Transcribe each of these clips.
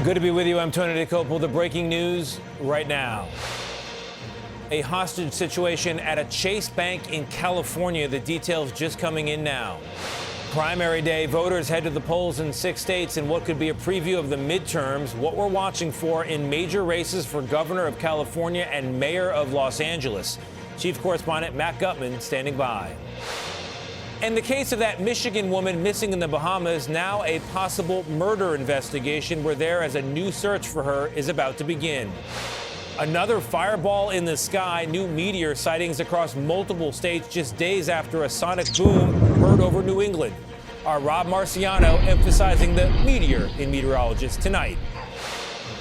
Good to be with you. I'm Tony DeCopel. The breaking news right now. A hostage situation at a Chase Bank in California. The details just coming in now. Primary day, voters head to the polls in 6 states in what could be a preview of the midterms, what we're watching for in major races for governor of California and mayor of Los Angeles. Chief correspondent Matt Gutman standing by. And the case of that Michigan woman missing in the Bahamas, now a possible murder investigation where there as a new search for her is about to begin. Another fireball in the sky, new meteor sightings across multiple states just days after a sonic boom heard over New England. Our Rob Marciano emphasizing the meteor in meteorologists tonight.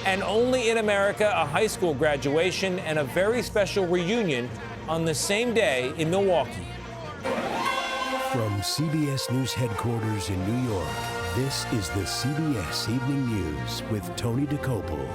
And only in America, a high school graduation and a very special reunion on the same day in Milwaukee. From CBS News headquarters in New York, this is the CBS Evening News with Tony DeCopel.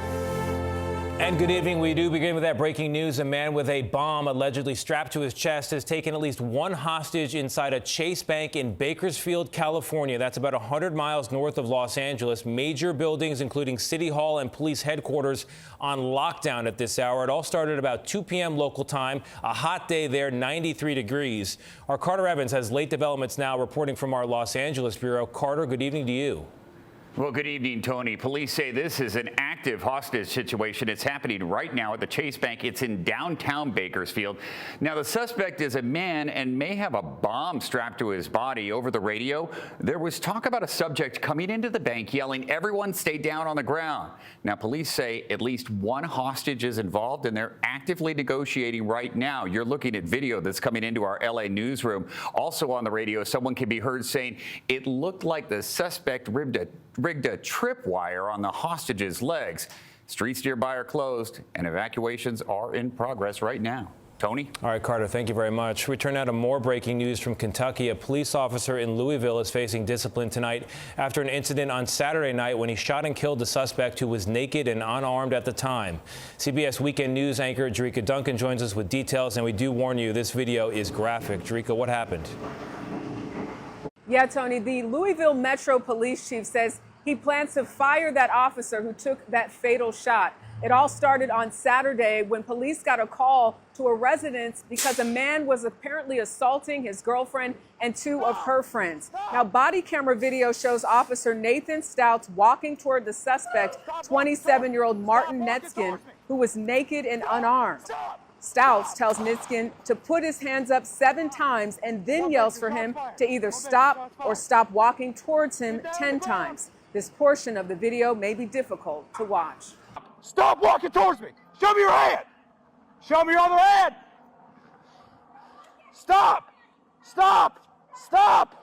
And good evening. We do begin with that breaking news. A man with a bomb allegedly strapped to his chest has taken at least one hostage inside a Chase Bank in Bakersfield, California. That's about 100 miles north of Los Angeles. Major buildings, including City Hall and police headquarters, on lockdown at this hour. It all started about 2 p.m. local time. A hot day there, 93 degrees. Our Carter Evans has late developments now, reporting from our Los Angeles bureau. Carter, good evening to you. Well, good evening, Tony. Police say this is an active hostage situation. It's happening right now at the Chase Bank. It's in downtown Bakersfield. Now, the suspect is a man and may have a bomb strapped to his body. Over the radio, there was talk about a subject coming into the bank yelling, "Everyone stay down on the ground." Now, police say at least one hostage is involved, and they're actively negotiating right now. You're looking at video that's coming into our LA newsroom. Also on the radio, someone can be heard saying it looked like the suspect rigged a tripwire on the hostage's legs. Streets nearby are closed, and evacuations are in progress right now. Tony? All right, Carter, thank you very much. We turn now to more breaking news from Kentucky. A police officer in Louisville is facing discipline tonight after an incident on Saturday night when he shot and killed the suspect who was naked and unarmed at the time. CBS Weekend News anchor Jerika Duncan joins us with details, and we do warn you, this video is graphic. Jerika, what happened? Yeah, Tony, the Louisville Metro Police Chief says he plans to fire that officer who took that fatal shot. It all started on Saturday when police got a call to a residence because a man was apparently assaulting his girlfriend and 2 of her friends. Now, body camera video shows Officer Nathan Stouts walking toward the suspect, 27-year-old Martin Netskin, who was naked and unarmed. Stouts tells Nitskin to put his hands up 7 times and then yells for him to either stop or stop walking towards him 10 times. This portion of the video may be difficult to watch. Stop walking towards me. Show me your hand. Show me your other hand. Stop. Stop. Stop.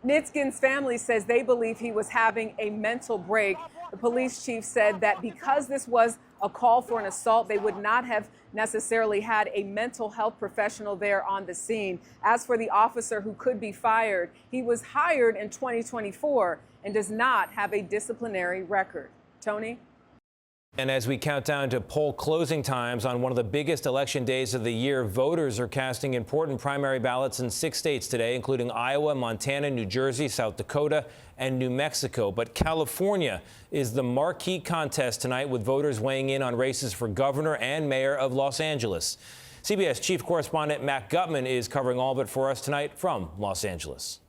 Nitskin's family says they believe he was having a mental break. The police chief said that because this was a call for an assault, they would not have necessarily had a mental health professional there on the scene. As for the officer who could be fired, he was hired in 2024 and does not have a disciplinary record. Tony? And as we count down to poll closing times on one of the biggest election days of the year, voters are casting important primary ballots in 6 states today, including Iowa, Montana, New Jersey, South Dakota, and New Mexico. But California is the marquee contest tonight, with voters weighing in on races for governor and mayor of Los Angeles. CBS chief correspondent Matt Gutman is covering all of it for us tonight from Los Angeles.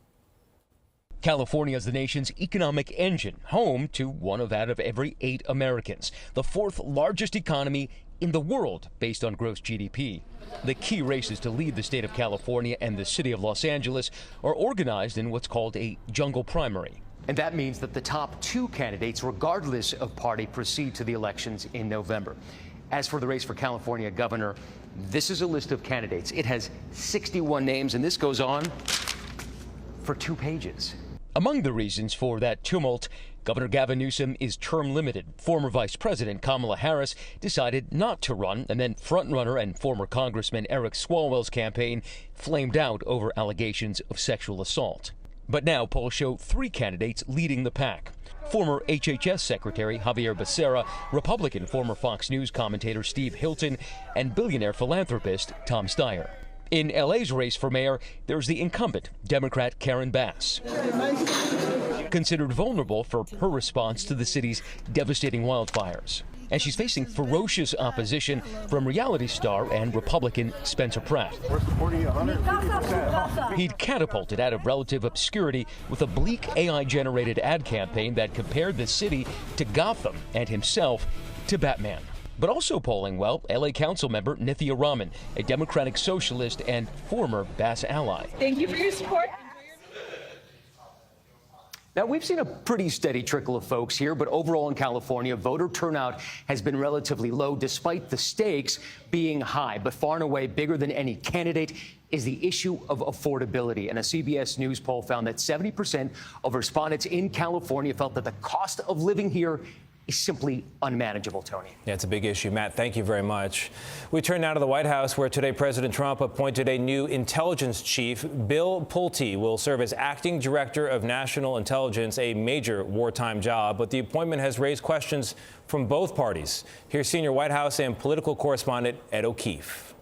California is the nation's economic engine, home to 1 out of every 8 Americans, the 4th largest economy in the world based on gross GDP. The key races to lead the state of California and the city of Los Angeles are organized in what's called a jungle primary. And that means that the top 2 candidates, regardless of party, proceed to the elections in November. As for the race for California governor, this is a list of candidates. It has 61 names, and this goes on for 2 pages. Among the reasons for that tumult, Governor Gavin Newsom is term limited. Former Vice President Kamala Harris decided not to run, and then frontrunner and former Congressman Eric Swalwell's campaign flamed out over allegations of sexual assault. But now polls show 3 candidates leading the pack. Former HHS Secretary Javier Becerra, Republican former Fox News commentator Steve Hilton, and billionaire philanthropist Tom Steyer. In LA's race for mayor, there's the incumbent, Democrat Karen Bass. considered vulnerable for her response to the city's devastating wildfires. And she's facing ferocious opposition from reality star and Republican Spencer Pratt. He'd catapulted out of relative obscurity with a bleak AI-generated ad campaign that compared the city to Gotham and himself to Batman. But also polling well, LA Council member Nithya Raman, a Democratic socialist and former Bass ally. Thank you for your support. Now, we've seen a pretty steady trickle of folks here, but overall in California, voter turnout has been relatively low despite the stakes being high. But far and away bigger than any candidate is the issue of affordability. And a CBS News poll found that 70% of respondents in California felt that the cost of living here is simply unmanageable, Tony. Yeah, it's a big issue. Matt, thank you very much. We turn now to the White House, where today President Trump appointed a new intelligence chief. Bill Pulte will serve as acting director of national intelligence, a major wartime job. But the appointment has raised questions from both parties. Here's senior White House and political correspondent Ed O'Keefe.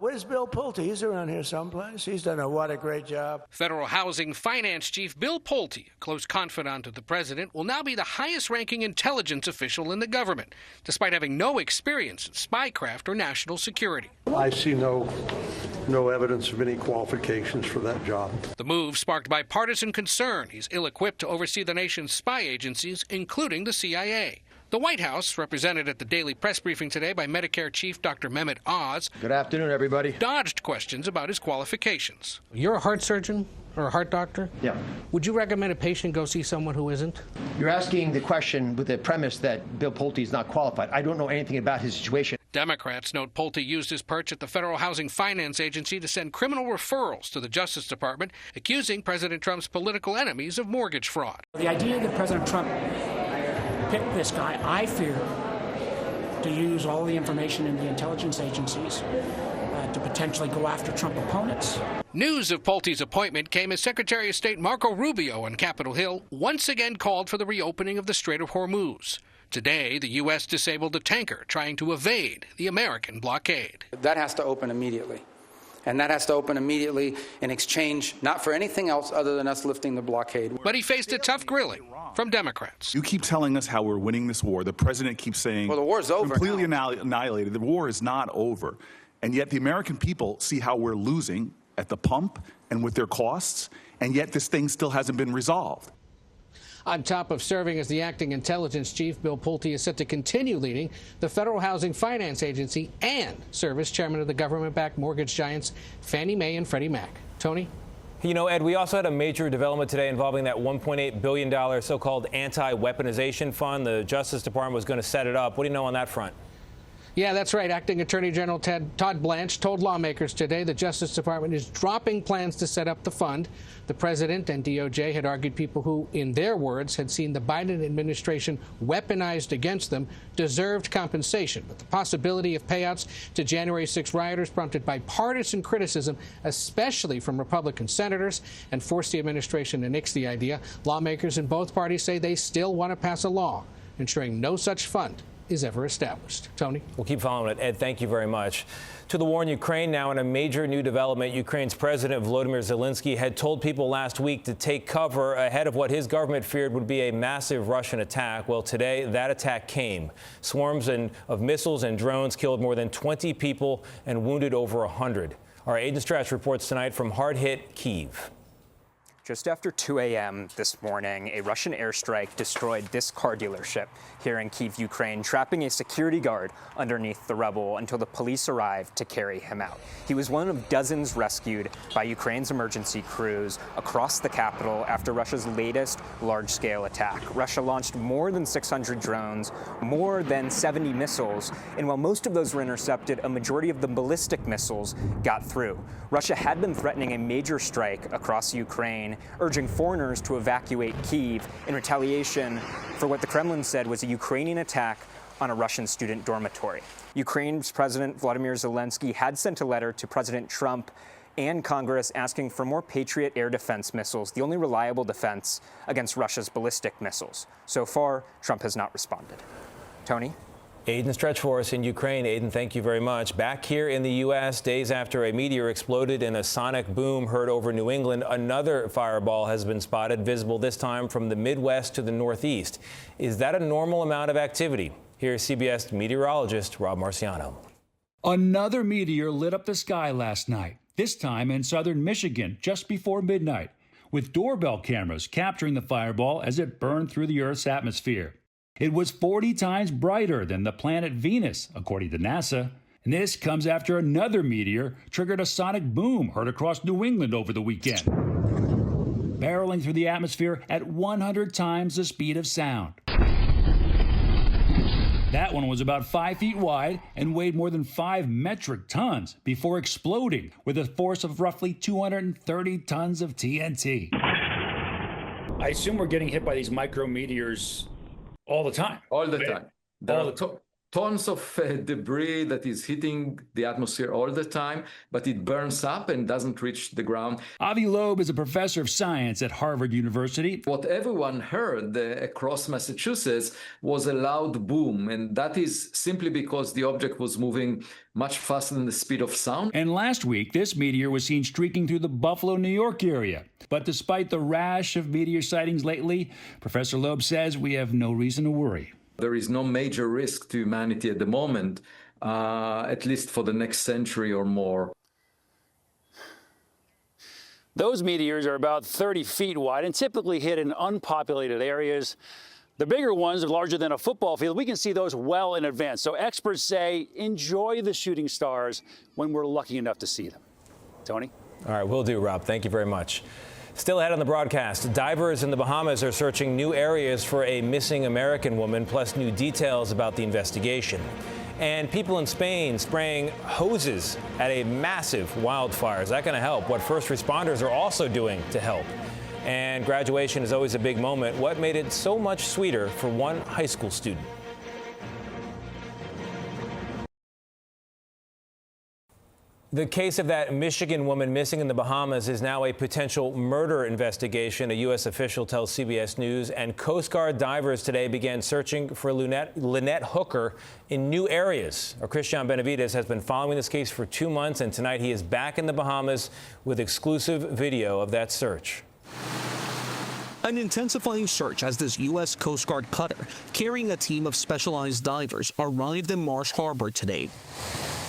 Where's Bill Pulte? He's around here someplace. He's done what a great job. Federal Housing Finance Chief Bill Pulte, a close confidant of the president, will now be the highest-ranking intelligence official in the government, despite having no experience in spycraft or national security. I see no evidence of any qualifications for that job. The move sparked bipartisan concern. He's ill-equipped to oversee the nation's spy agencies, including the CIA. The White House, represented at the daily press briefing today by Medicare Chief Dr. Mehmet Oz, good afternoon, everybody, dodged questions about his qualifications. You're a heart surgeon or a heart doctor? Yeah. Would you recommend a patient go see someone who isn't? You're asking the question with the premise that Bill Pulte is not qualified. I don't know anything about his situation. Democrats note Pulte used his perch at the Federal Housing Finance Agency to send criminal referrals to the Justice Department, accusing President Trump's political enemies of mortgage fraud. The idea that President Trump picked this guy, I fear, to use all the information in the intelligence agencies to potentially go after Trump opponents. News of Pulte's appointment came as Secretary of State Marco Rubio on Capitol Hill once again called for the reopening of the Strait of Hormuz. Today, the U.S. disabled a tanker trying to evade the American blockade. That has to open immediately. And that has to open immediately in exchange, not for anything else other than us lifting the blockade. But he faced a tough grilling from Democrats. You keep telling us how we're winning this war. The president keeps saying, well, the war's over. Completely annihilated. The war is not over. And yet the American people see how we're losing at the pump and with their costs, and yet this thing still hasn't been resolved. On top of serving as the acting intelligence chief, Bill Pulte is set to continue leading the Federal Housing Finance Agency and serve as chairman of the government-backed mortgage giants Fannie Mae and Freddie Mac. Tony? You know, Ed, we also had a major development today involving that $1.8 billion so-called anti-weaponization fund. The Justice Department was going to set it up. What do you know on that front? Yeah, that's right. Acting Attorney General Todd Blanche told lawmakers today the Justice Department is dropping plans to set up the fund. The president and DOJ had argued people who, in their words, had seen the Biden administration weaponized against them deserved compensation. But the possibility of payouts to January 6 rioters prompted bipartisan criticism, especially from Republican senators, and forced the administration to nix the idea. Lawmakers in both parties say they still want to pass a law ensuring no such fund is ever established. Tony? We'll keep following it. Ed, thank you very much. To the war in Ukraine now, in a major new development, Ukraine's President Volodymyr Zelensky had told people last week to take cover ahead of what his government feared would be a massive Russian attack. Well, today, that attack came. Swarms of missiles and drones killed more than 20 people and wounded over 100. Our Aiden Stratch reports tonight from hard-hit Kyiv. Just after 2 a.m. this morning, a Russian airstrike destroyed this car dealership here in Kyiv, Ukraine, trapping a security guard underneath the rubble until the police arrived to carry him out. He was one of dozens rescued by Ukraine's emergency crews across the capital after Russia's latest large-scale attack. Russia launched more than 600 drones, more than 70 missiles, and while most of those were intercepted, a majority of the ballistic missiles got through. Russia had been threatening a major strike across Ukraine, urging foreigners to evacuate Kyiv in retaliation for what the Kremlin said was a Ukrainian attack on a Russian student dormitory. Ukraine's President Volodymyr Zelensky had sent a letter to President Trump and Congress asking for more Patriot air defense missiles, the only reliable defense against Russia's ballistic missiles. So far, Trump has not responded. Tony? Aiden Stretch for us in Ukraine. Aiden, thank you very much. Back here in the U.S., days after a meteor exploded in a sonic boom heard over New England, another fireball has been spotted, visible this time from the Midwest to the Northeast. Is that a normal amount of activity? Here's CBS meteorologist Rob Marciano. Another meteor lit up the sky last night, this time in southern Michigan just before midnight, with doorbell cameras capturing the fireball as it burned through the Earth's atmosphere. It was 40 times brighter than the planet Venus, according to NASA. And this comes after another meteor triggered a sonic boom heard across New England over the weekend, barreling through the atmosphere at 100 times the speed of sound. That one was about 5 feet wide and weighed more than 5 metric tons before exploding with a force of roughly 230 tons of TNT. I assume we're getting hit by these micrometeors all the time. All the time. There are tons of debris that is hitting the atmosphere all the time, but it burns up and doesn't reach the ground. Avi Loeb is a professor of science at Harvard University. What everyone heard across Massachusetts was a loud boom, and that is simply because the object was moving much faster than the speed of sound. And last week, this meteor was seen streaking through the Buffalo, New York area. But despite the rash of meteor sightings lately, Professor Loeb says we have no reason to worry. There is no major risk to humanity at the moment, at least for the next century or more. Those meteors are about 30 feet wide and typically hit in unpopulated areas. The bigger ones are larger than a football field. We can see those well in advance. So experts say enjoy the shooting stars when we're lucky enough to see them. Tony? All right, will do, Rob. Thank you very much. Still ahead on the broadcast, divers in the Bahamas are searching new areas for a missing American woman, plus new details about the investigation. And people in Spain spraying hoses at a massive wildfire. Is that going to help? What first responders are also doing to help. And graduation is always a big moment. What made it so much sweeter for one high school student? The case of that Michigan woman missing in the Bahamas is now a potential murder investigation, a U.S. official tells CBS News. And Coast Guard divers today began searching for Lynette Hooker in new areas. Our Christian Benavides has been following this case for 2 months, and tonight he is back in the Bahamas with exclusive video of that search. An intensifying search as this U.S. Coast Guard cutter carrying a team of specialized divers arrived in Marsh Harbor today.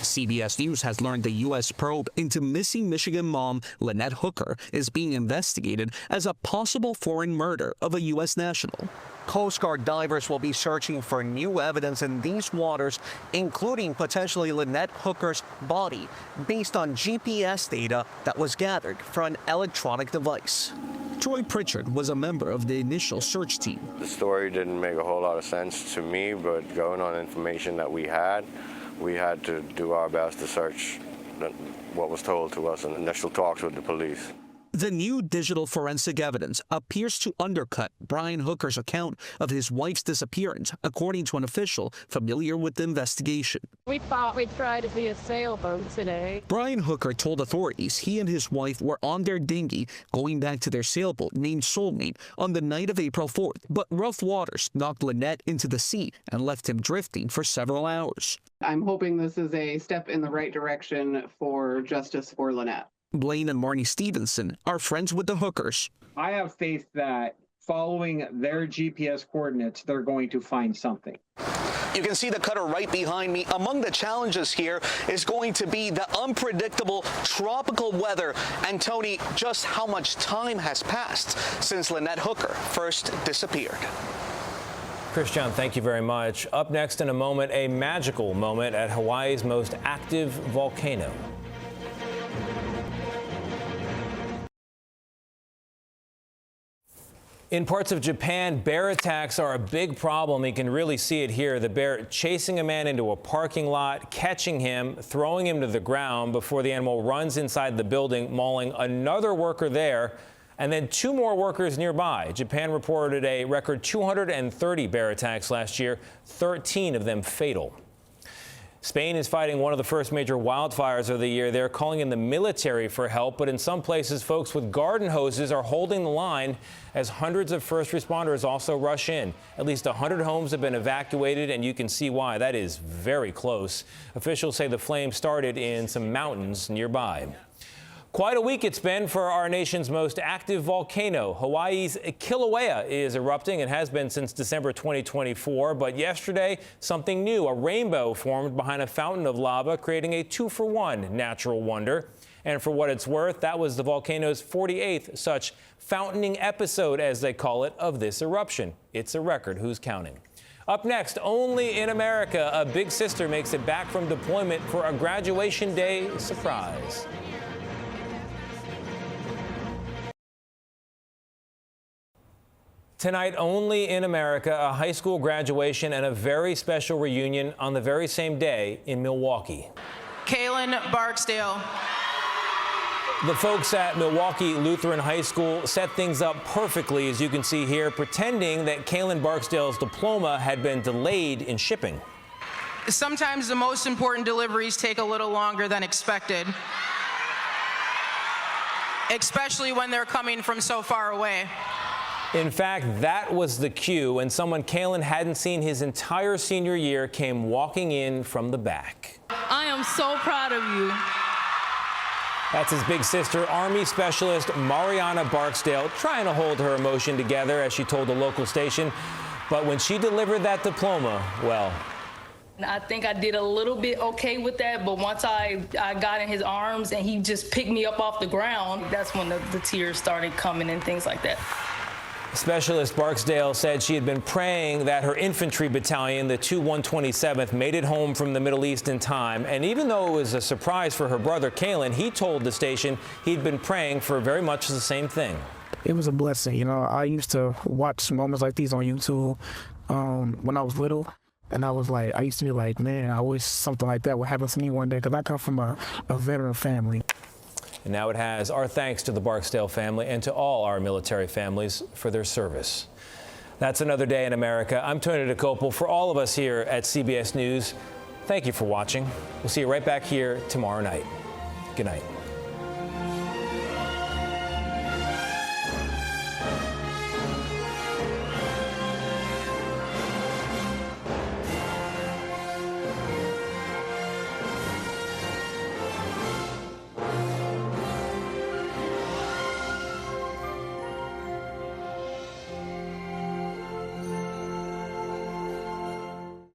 CBS News has learned the U.S. probe into missing Michigan mom Lynette Hooker is being investigated as a possible foreign murder of a U.S. national. Coast Guard divers will be searching for new evidence in these waters, including potentially Lynette Hooker's body, based on GPS data that was gathered from an electronic device. Troy Pritchard was a member of the initial search team. The story didn't make a whole lot of sense to me, but going on information that we had to do our best to search what was told to us in initial talks with the police. The new digital forensic evidence appears to undercut Brian Hooker's account of his wife's disappearance, according to an official familiar with the investigation. We thought we'd try to see a sailboat today. Brian Hooker told authorities he and his wife were on their dinghy going back to their sailboat named Soulmate on the night of April 4th, but rough waters knocked Lynette into the sea and left him drifting for several hours. I'm hoping this is a step in the right direction for justice for Lynette. Blaine and Marnie Stevenson are friends with the Hookers. I have faith that following their GPS coordinates, they're going to find something. You can see the cutter right behind me. Among the challenges here is going to be the unpredictable tropical weather. And Tony, just how much time has passed since Lynette Hooker first disappeared. Christian, thank you very much. Up next in a moment, a magical moment at Hawaii's most active volcano. In parts of Japan, bear attacks are a big problem. You can really see it here. The bear chasing a man into a parking lot, catching him, throwing him to the ground before the animal runs inside the building, mauling another worker there, and then 2 more workers nearby. Japan reported a record 230 bear attacks last year, 13 of them fatal. Spain is fighting one of the first major wildfires of the year. They're calling in the military for help, but in some places, folks with garden hoses are holding the line as hundreds of first responders also rush in. At least 100 homes have been evacuated, and you can see why. That is very close. Officials say the flames started in some mountains nearby. Quite a week it's been for our nation's most active volcano. Hawaii's Kilauea is erupting and has been since December 2024. But yesterday, something new, a rainbow formed behind a fountain of lava, creating a 2-for-1 natural wonder. And for what it's worth, that was the volcano's 48th such fountaining episode, as they call it, of this eruption. It's a record. Who's counting? Up next, only in America, a big sister makes it back from deployment for a graduation day surprise. Tonight, only in America, a high school graduation and a very special reunion on the very same day in Milwaukee. Kaylin Barksdale. The folks at Milwaukee Lutheran High School set things up perfectly, as you can see here, pretending that Kaylin Barksdale's diploma had been delayed in shipping. Sometimes the most important deliveries take a little longer than expected, especially when they're coming from so far away. In fact, that was the cue, and someone Kaylin hadn't seen his entire senior year came walking in from the back. I am so proud of you. That's his big sister, Army Specialist Mariana Barksdale, trying to hold her emotion together, as she told the local station. But when she delivered that diploma, well, I think I did a little bit okay with that, but once I got in his arms and he just picked me up off the ground, that's when the tears started coming and things like that. Specialist Barksdale said she had been praying that her infantry battalion, the 2-127th, made it home from the Middle East in time. And even though it was a surprise for her brother, Kaylin, he told the station he'd been praying for very much the same thing. It was a blessing. You know, I used to watch moments like these on YouTube when I was little. And I used to be like, man, I wish something like that would happen to me one day, because I come from a veteran family. And now it has. Our thanks to the Barksdale family and to all our military families for their service. That's another day in America. I'm Tony DeCopel. For all of us here at CBS News, thank you for watching. We'll see you right back here tomorrow night. Good night.